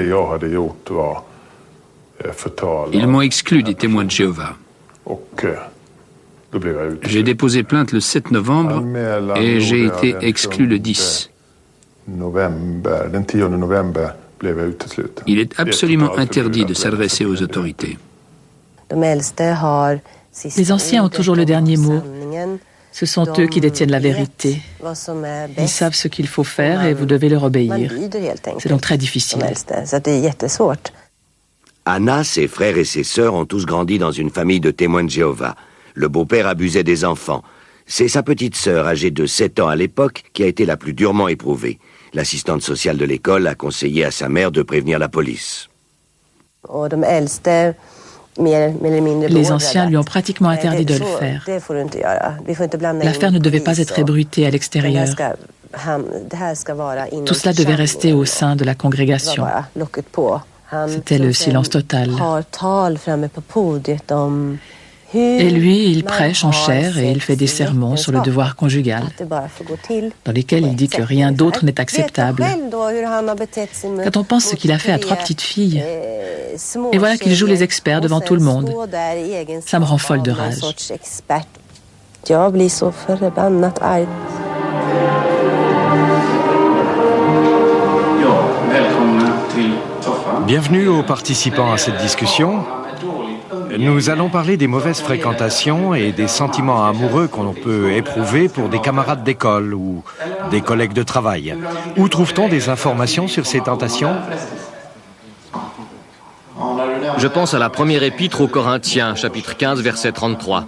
Ils m'ont exclu des témoins de Jéhovah. J'ai déposé plainte le 7 novembre et j'ai été exclu le 10. Il est absolument interdit de s'adresser aux autorités. Les anciens ont toujours le dernier mot. Ce sont eux qui détiennent la vérité. Ils savent ce qu'il faut faire et vous devez leur obéir. C'est donc très difficile. Anna, ses frères et ses sœurs ont tous grandi dans une famille de témoins de Jéhovah. Le beau-père abusait des enfants. C'est sa petite sœur, âgée de 7 ans à l'époque, qui a été la plus durement éprouvée. L'assistante sociale de l'école a conseillé à sa mère de prévenir la police. Les anciens lui ont pratiquement interdit de le faire. L'affaire ne devait pas être ébruitée à l'extérieur. Tout cela devait rester au sein de la congrégation. C'était le silence total. Et lui, il prêche en chair et il fait des sermons sur le devoir conjugal, dans lesquels il dit que rien d'autre n'est acceptable. Quand on pense ce qu'il a fait à 3 petites filles, et voilà qu'il joue les experts devant tout le monde, ça me rend folle de rage. Bienvenue aux participants à cette discussion. Nous allons parler des mauvaises fréquentations et des sentiments amoureux qu'on peut éprouver pour des camarades d'école ou des collègues de travail. Où trouve-t-on des informations sur ces tentations? Je pense à la première épître aux Corinthiens, chapitre 15, verset 33.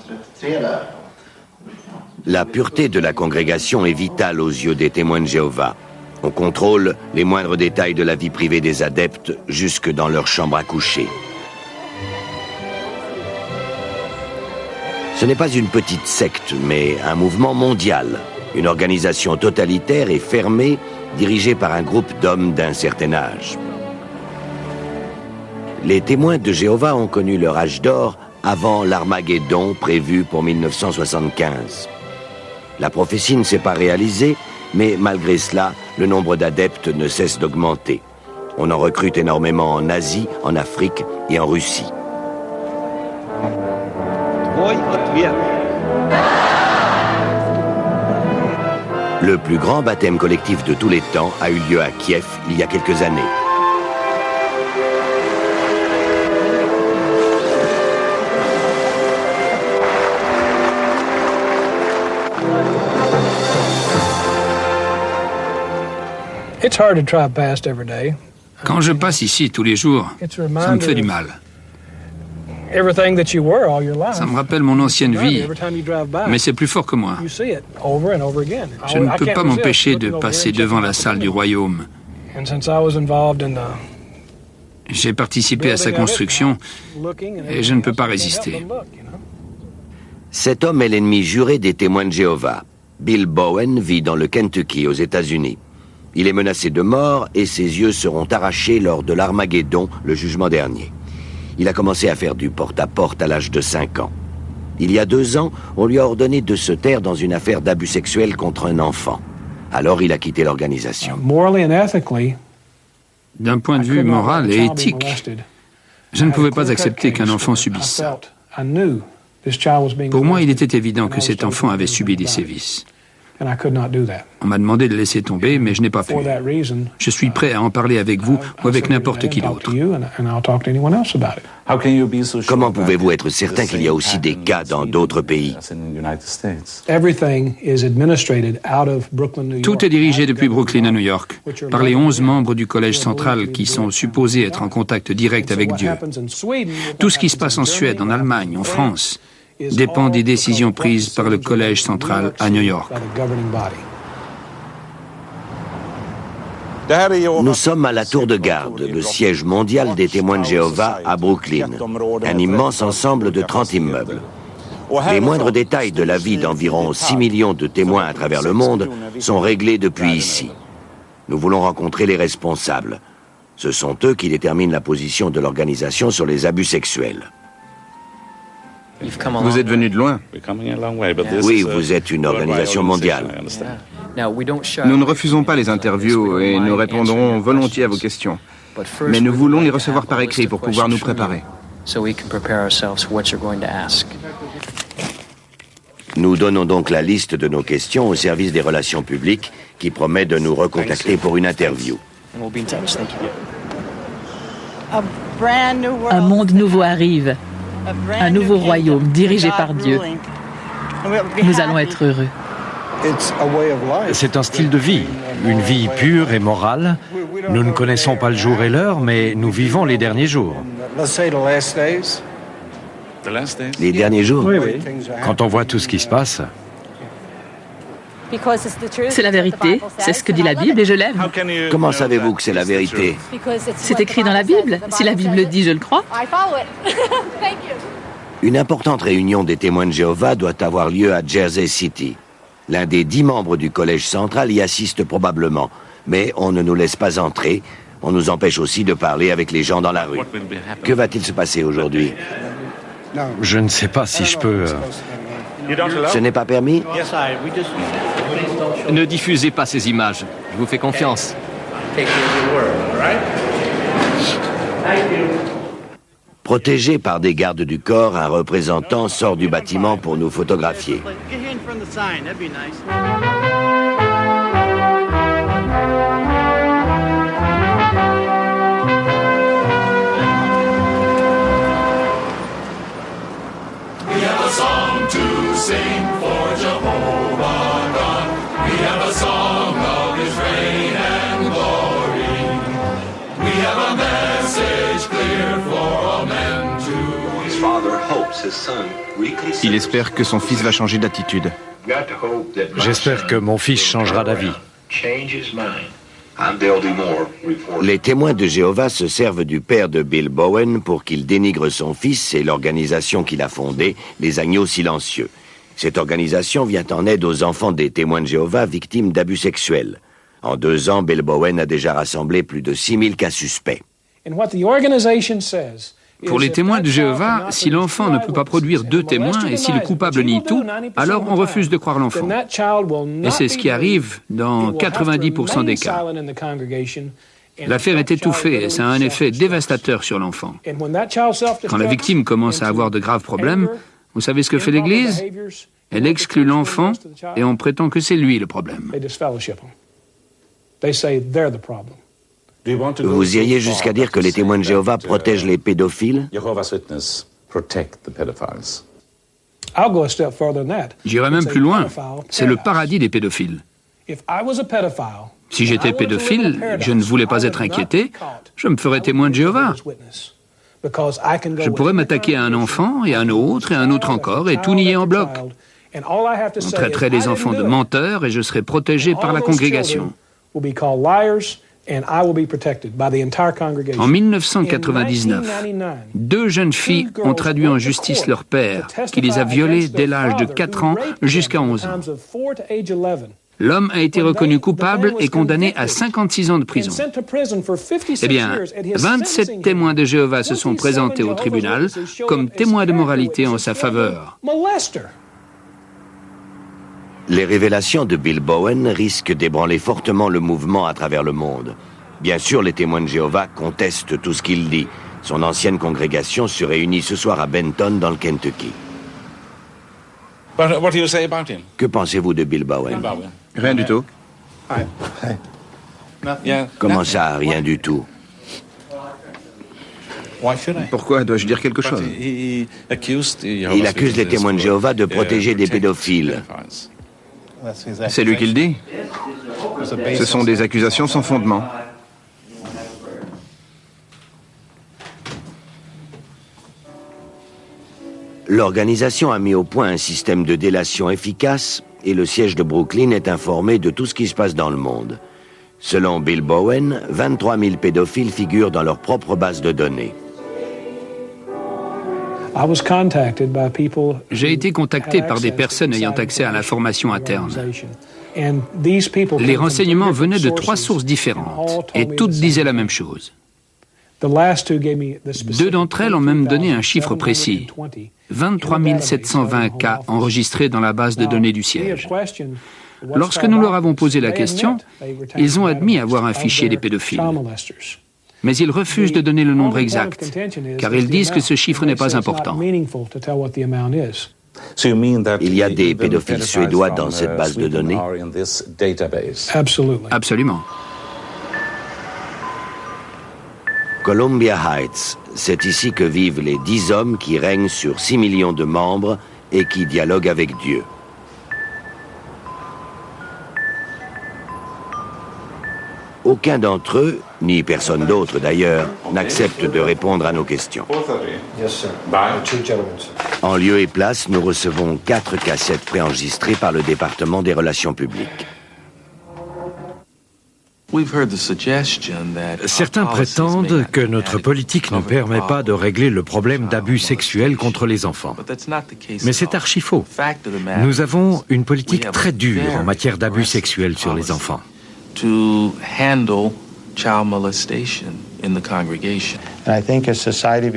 La pureté de la congrégation est vitale aux yeux des témoins de Jéhovah. On contrôle les moindres détails de la vie privée des adeptes jusque dans leur chambre à coucher. Ce n'est pas une petite secte, mais un mouvement mondial, une organisation totalitaire et fermée, dirigée par un groupe d'hommes d'un certain âge. Les témoins de Jéhovah ont connu leur âge d'or avant l'Armageddon prévu pour 1975. La prophétie ne s'est pas réalisée, mais malgré cela, le nombre d'adeptes ne cesse d'augmenter. On en recrute énormément en Asie, en Afrique et en Russie. Le plus grand baptême collectif de tous les temps a eu lieu à Kiev il y a quelques années. Quand je passe ici tous les jours, ça me fait du mal. Ça me rappelle mon ancienne vie, mais c'est plus fort que moi. Je ne peux pas m'empêcher de passer devant la salle du royaume. J'ai participé à sa construction et je ne peux pas résister. Cet homme est l'ennemi juré des témoins de Jéhovah. Bill Bowen vit dans le Kentucky, aux États-Unis. Il est menacé de mort et ses yeux seront arrachés lors de l'Armageddon, le jugement dernier. Il a commencé à faire du porte-à-porte à l'âge de 5 ans. Il y a 2 ans, on lui a ordonné de se taire dans une affaire d'abus sexuel contre un enfant. Alors il a quitté l'organisation. D'un point de vue moral et éthique, je ne pouvais pas accepter qu'un enfant subisse ça. Pour moi, il était évident que cet enfant avait subi des sévices. On m'a demandé de laisser tomber, mais je n'ai pas pu. Je suis prêt à en parler avec vous ou avec n'importe qui d'autre. Comment pouvez-vous être certain qu'il y a aussi des cas dans d'autres pays? Tout est dirigé depuis Brooklyn à New York, par les 11 membres du Collège central qui sont supposés être en contact direct avec Dieu. Tout ce qui se passe en Suède, en Allemagne, en France, dépend des décisions prises par le Collège central à New York. Nous sommes à la Tour de Garde, le siège mondial des témoins de Jéhovah à Brooklyn, un immense ensemble de 30 immeubles. Les moindres détails de la vie d'environ 6 millions de témoins à travers le monde sont réglés depuis ici. Nous voulons rencontrer les responsables. Ce sont eux qui déterminent la position de l'organisation sur les abus sexuels. Vous êtes venu de loin. Oui, vous êtes une organisation mondiale. Nous ne refusons pas les interviews et nous répondrons volontiers à vos questions. Mais nous voulons les recevoir par écrit pour pouvoir nous préparer. Nous donnons donc la liste de nos questions au service des relations publiques qui promet de nous recontacter pour une interview. Un monde nouveau arrive. Un nouveau royaume dirigé par Dieu. Nous allons être heureux. C'est un style de vie, une vie pure et morale. Nous ne connaissons pas le jour et l'heure, mais nous vivons les derniers jours. Les derniers jours? Oui. Quand on voit tout ce qui se passe... C'est la vérité, c'est ce que dit la Bible et je l'aime. Comment savez-vous que c'est la vérité? C'est écrit dans la Bible. Si la Bible le dit, je le crois. Une importante réunion des témoins de Jéhovah doit avoir lieu à Jersey City. L'un des 10 membres du collège central y assiste probablement, mais on ne nous laisse pas entrer. On nous empêche aussi de parler avec les gens dans la rue. Que va-t-il se passer aujourd'hui? Je ne sais pas si je peux... Ce n'est pas permis? Ne diffusez pas ces images. Je vous fais confiance. Protégé par des gardes du corps, un représentant sort du bâtiment pour nous photographier. Il espère que son fils va changer d'attitude. J'espère que mon fils changera d'avis. Les témoins de Jéhovah se servent du père de Bill Bowen pour qu'il dénigre son fils et l'organisation qu'il a fondée, les Agneaux Silencieux. Cette organisation vient en aide aux enfants des témoins de Jéhovah victimes d'abus sexuels. En 2 ans, Bill Bowen a déjà rassemblé plus de 6000 cas suspects. Pour les témoins de Jéhovah, si l'enfant ne peut pas produire 2 témoins et si le coupable nie tout, alors on refuse de croire l'enfant. Et c'est ce qui arrive dans 90% des cas. L'affaire est étouffée et ça a un effet dévastateur sur l'enfant. Quand la victime commence à avoir de graves problèmes, vous savez ce que fait l'Église? Elle exclut l'enfant et on prétend que c'est lui le problème. Vous iriez jusqu'à dire que les témoins de Jéhovah protègent les pédophiles? J'irai même plus loin. C'est le paradis des pédophiles. Si j'étais pédophile, je ne voulais pas être inquiété, je me ferais témoin de Jéhovah. Je pourrais m'attaquer à un enfant, et à un autre, et à un autre encore, et tout nier en bloc. On traiterait les enfants de menteurs, et je serais protégé par la congrégation. En 1999, 2 jeunes filles ont traduit en justice leur père, qui les a violées dès l'âge de 4 ans jusqu'à 11 ans. L'homme a été reconnu coupable et condamné à 56 ans de prison. Eh bien, 27 témoins de Jéhovah se sont présentés au tribunal comme témoins de moralité en sa faveur. Les révélations de Bill Bowen risquent d'ébranler fortement le mouvement à travers le monde. Bien sûr, les témoins de Jéhovah contestent tout ce qu'il dit. Son ancienne congrégation se réunit ce soir à Benton, dans le Kentucky. Que pensez-vous de Bill Bowen? Rien du tout. Comment ça, rien du tout? Pourquoi dois-je dire quelque chose? Il accuse les témoins de Jéhovah de protéger des pédophiles. C'est lui qui le dit. Ce sont des accusations sans fondement. L'organisation a mis au point un système de délation efficace et le siège de Brooklyn est informé de tout ce qui se passe dans le monde. Selon Bill Bowen, 23 000 pédophiles figurent dans leur propre base de données. J'ai été contacté par des personnes ayant accès à l'information interne. Les renseignements venaient de 3 sources différentes et toutes disaient la même chose. 2 d'entre elles ont même donné un chiffre précis. 23 720 cas enregistrés dans la base de données du siège. Lorsque nous leur avons posé la question, ils ont admis avoir un fichier des pédophiles. Mais ils refusent de donner le nombre exact, car ils disent que ce chiffre n'est pas important. Il y a des pédophiles suédois dans cette base de données? Absolument. Columbia Heights, c'est ici que vivent les 10 hommes qui règnent sur 6 millions de membres et qui dialoguent avec Dieu. Aucun d'entre eux, ni personne d'autre d'ailleurs, n'accepte de répondre à nos questions. En lieu et place, nous recevons 4 cassettes préenregistrées par le département des relations publiques. Certains prétendent que notre politique ne permet pas de régler le problème d'abus sexuels contre les enfants. Mais c'est archi faux. Nous avons une politique très dure en matière d'abus sexuels sur les enfants.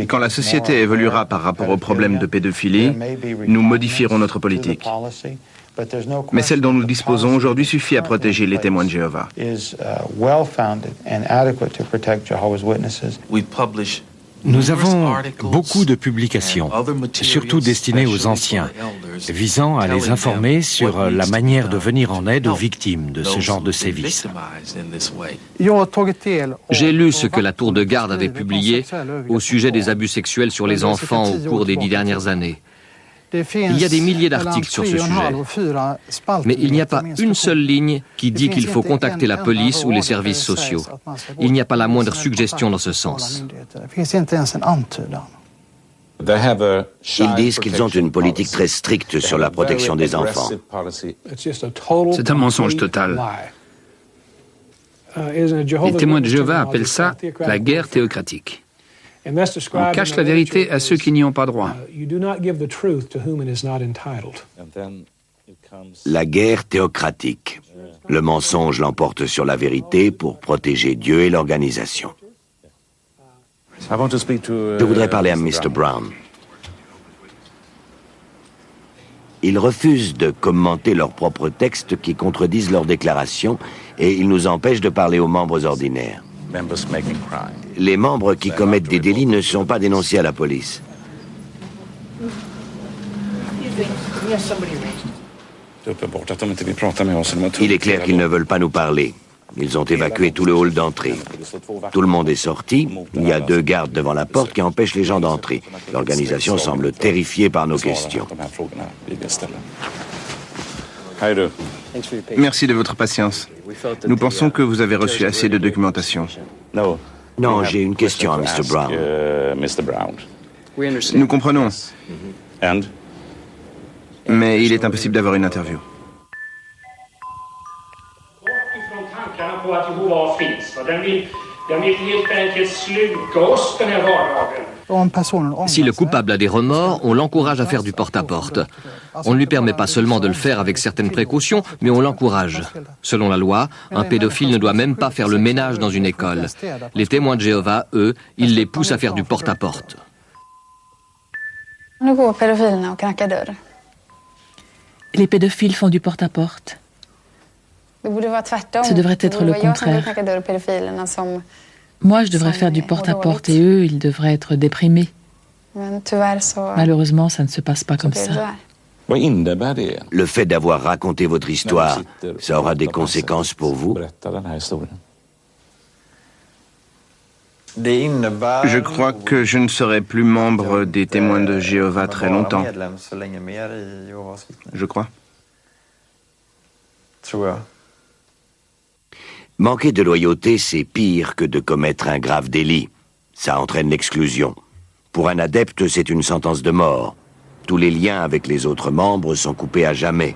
Quand la société évoluera par rapport au problème de pédophilie, nous modifierons notre politique. Mais celle dont nous disposons aujourd'hui suffit à protéger les témoins de Jéhovah. Nous avons beaucoup de publications, surtout destinées aux anciens, visant à les informer sur la manière de venir en aide aux victimes de ce genre de sévices. J'ai lu ce que la Tour de Garde avait publié au sujet des abus sexuels sur les enfants au cours des 10 dernières années. Il y a des milliers d'articles sur ce sujet, mais il n'y a pas une seule ligne qui dit qu'il faut contacter la police ou les services sociaux. Il n'y a pas la moindre suggestion dans ce sens. Ils disent qu'ils ont une politique très stricte sur la protection des enfants. C'est un mensonge total. Les témoins de Jéhovah appellent ça la guerre théocratique. On cache la vérité à ceux qui n'y ont pas droit. La guerre théocratique. Le mensonge l'emporte sur la vérité pour protéger Dieu et l'organisation. Je voudrais parler à Mr. Brown. Ils refusent de commenter leurs propres textes qui contredisent leurs déclarations et ils nous empêchent de parler aux membres ordinaires. Les membres qui commettent des délits ne sont pas dénoncés à la police. Il est clair qu'ils ne veulent pas nous parler. Ils ont évacué tout le hall d'entrée. Tout le monde est sorti. Il y a 2 gardes devant la porte qui empêchent les gens d'entrer. L'organisation semble terrifiée par nos questions. Merci de votre patience. Nous pensons que vous avez reçu assez de documentation. Non, j'ai une question à Mr. Brown. Nous comprenons. Mais il est impossible d'avoir une interview. Si le coupable a des remords, on l'encourage à faire du porte-à-porte. On ne lui permet pas seulement de le faire avec certaines précautions, mais on l'encourage. Selon la loi, un pédophile ne doit même pas faire le ménage dans une école. Les témoins de Jéhovah, eux, ils les poussent à faire du porte-à-porte. Les pédophiles font du porte-à-porte. Ce devrait être le contraire. Moi, je devrais faire du porte-à-porte et eux, ils devraient être déprimés. Malheureusement, ça ne se passe pas comme ça. Le fait d'avoir raconté votre histoire, ça aura des conséquences pour vous? Je crois que je ne serai plus membre des témoins de Jéhovah très longtemps. Je crois. Manquer de loyauté, c'est pire que de commettre un grave délit. Ça entraîne l'exclusion. Pour un adepte, c'est une sentence de mort. Tous les liens avec les autres membres sont coupés à jamais.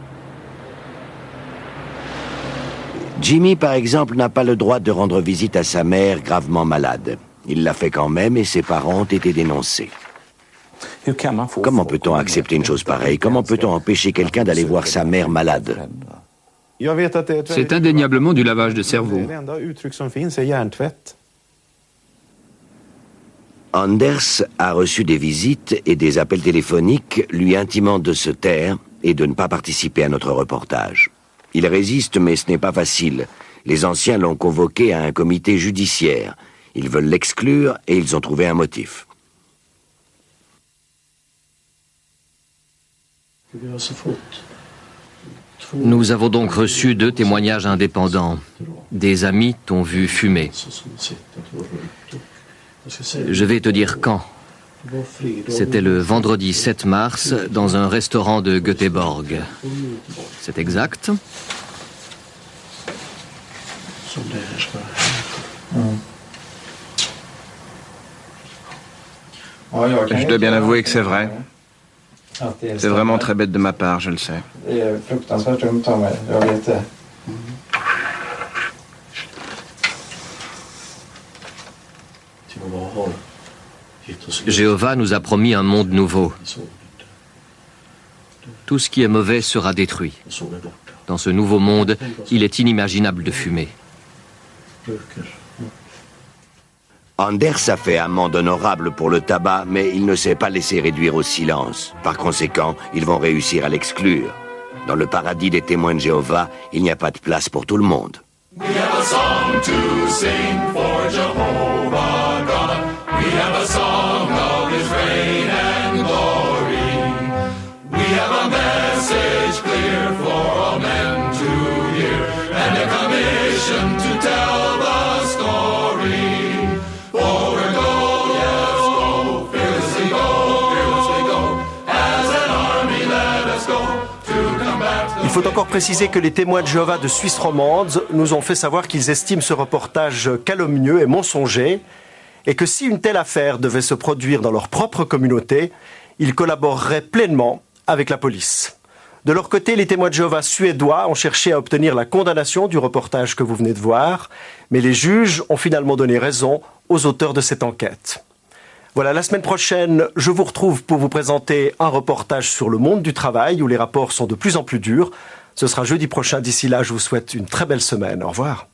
Jimmy, par exemple, n'a pas le droit de rendre visite à sa mère gravement malade. Il l'a fait quand même et ses parents ont été dénoncés. Comment peut-on accepter une chose pareille? Comment peut-on empêcher quelqu'un d'aller voir sa mère malade? C'est indéniablement du lavage de cerveau. Anders a reçu des visites et des appels téléphoniques lui intimant de se taire et de ne pas participer à notre reportage. Il résiste, mais ce n'est pas facile. Les anciens l'ont convoqué à un comité judiciaire. Ils veulent l'exclure et ils ont trouvé un motif. Nous avons donc reçu 2 témoignages indépendants. Des amis t'ont vu fumer. Je vais te dire quand. C'était le vendredi 7 mars dans un restaurant de Göteborg. C'est exact? Je dois bien avouer que c'est vrai. C'est vraiment très bête de ma part, je le sais. Jéhovah nous a promis un monde nouveau. Tout ce qui est mauvais sera détruit. Dans ce nouveau monde, il est inimaginable de fumer. Anders a fait amende honorable pour le tabac, mais il ne s'est pas laissé réduire au silence. Par conséquent, ils vont réussir à l'exclure. Dans le paradis des témoins de Jéhovah, il n'y a pas de place pour tout le monde. We have a song to sing for Jehovah God. We have a song of His reign and glory. We have a message clear for all men to hear, and a commission to tell the story. Forward go, yes, go, fearlessly go, as an army let us go to combat the... Il faut encore préciser que les témoins de Jéhovah de Suisse romande nous ont fait savoir qu'ils estiment ce reportage calomnieux et mensonger, et que si une telle affaire devait se produire dans leur propre communauté, ils collaboreraient pleinement avec la police. De leur côté, les témoins de Jéhovah suédois ont cherché à obtenir la condamnation du reportage que vous venez de voir, mais les juges ont finalement donné raison aux auteurs de cette enquête. Voilà, la semaine prochaine, je vous retrouve pour vous présenter un reportage sur le monde du travail où les rapports sont de plus en plus durs. Ce sera jeudi prochain. D'ici là, je vous souhaite une très belle semaine. Au revoir.